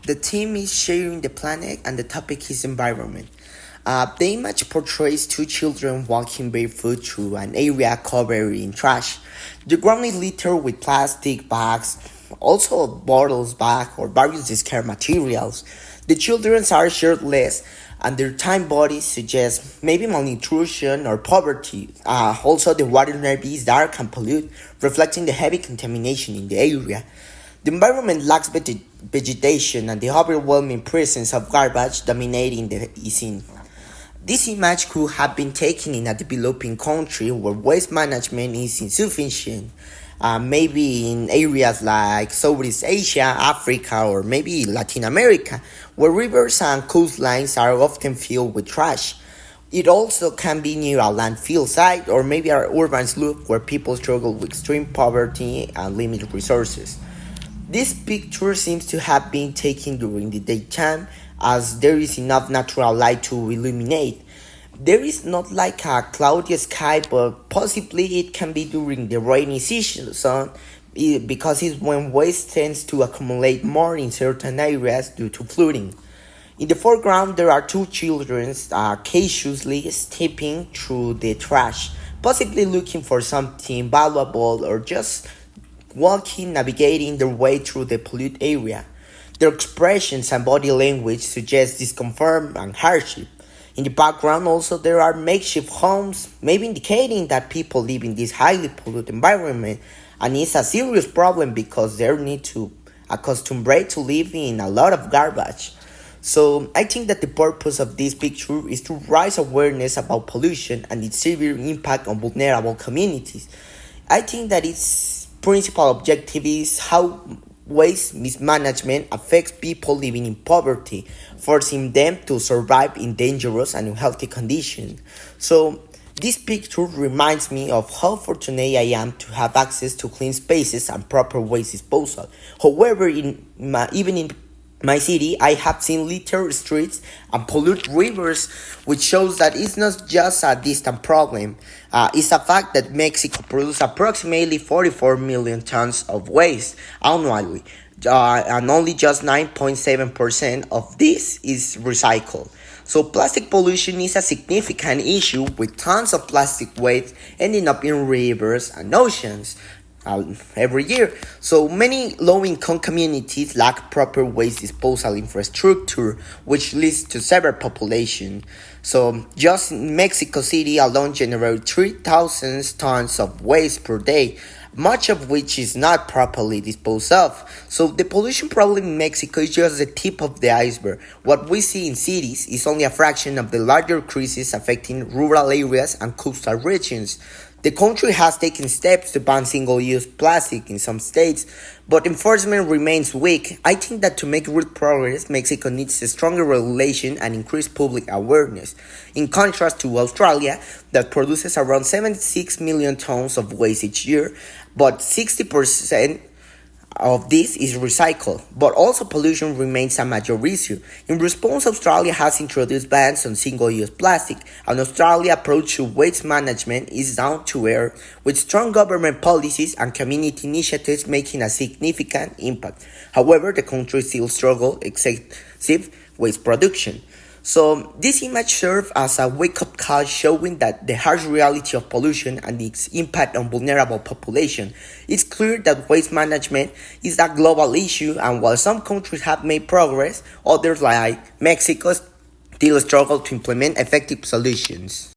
The theme is sharing the planet and the topic is environment. The image portrays two children walking barefoot through an area covered in trash. The ground is littered with plastic bags, also bottles, bags, or various discarded materials. The children are shirtless and their tiny bodies suggest maybe malnutrition or poverty. Also, the water nearby is dark and polluted, reflecting the heavy contamination in the area. The environment lacks vegetation and the overwhelming presence of garbage dominating the scene. This image could have been taken in a developing country where waste management is insufficient, maybe in areas like Southeast Asia, Africa, or maybe Latin America, where rivers and coastlines are often filled with trash. It also can be near a landfill site or maybe an urban slough where people struggle with extreme poverty and limited resources. This picture seems to have been taken during the daytime as there is enough natural light to illuminate. There is not like a cloudy sky, but possibly it can be during the rainy season because it's when waste tends to accumulate more in certain areas due to flooding. In the foreground, there are two children cautiously stepping through the trash, possibly looking for something valuable or just walking, navigating their way through the polluted area. Their expressions and body language suggest discomfort and hardship. In the background, also, there are makeshift homes, maybe indicating that people live in this highly polluted environment, and it's a serious problem because they need to accustom to live in a lot of garbage. So I think that the purpose of this picture is to raise awareness about pollution and its severe impact on vulnerable communities. I think that its principal objective is how waste mismanagement affects people living in poverty, forcing them to survive in dangerous and unhealthy conditions. So this picture reminds me of how fortunate I am to have access to clean spaces and proper waste disposal. However, even in my city, I have seen littered streets and polluted rivers, which shows that it's not just a distant problem. It's a fact that Mexico produces approximately 44 million tons of waste annually, and only just 9.7% of this is recycled. So plastic pollution is a significant issue with tons of plastic waste ending up in rivers and oceans every year. So many low-income communities lack proper waste disposal infrastructure, which leads to severe population. So just in Mexico City alone generates 3,000 tons of waste per day, much of which is not properly disposed of. So the pollution problem in Mexico is just the tip of the iceberg. What we see in cities is only a fraction of the larger crisis affecting rural areas and coastal regions. The country has taken steps to ban single-use plastic in some states, but enforcement remains weak. I think that to make real progress, Mexico needs a stronger regulation and increased public awareness. In contrast to Australia, that produces around 76 million tons of waste each year, but 60% of this is recycled, but also pollution remains a major issue. In response, Australia has introduced bans on single-use plastic, and Australia's approach to waste management is down to earth, with strong government policies and community initiatives making a significant impact. However, the country still struggles excessive waste production. So this image serves as a wake-up call showing that the harsh reality of pollution and its impact on vulnerable population. It's clear that waste management is a global issue, and while some countries have made progress, others like Mexico still struggle to implement effective solutions.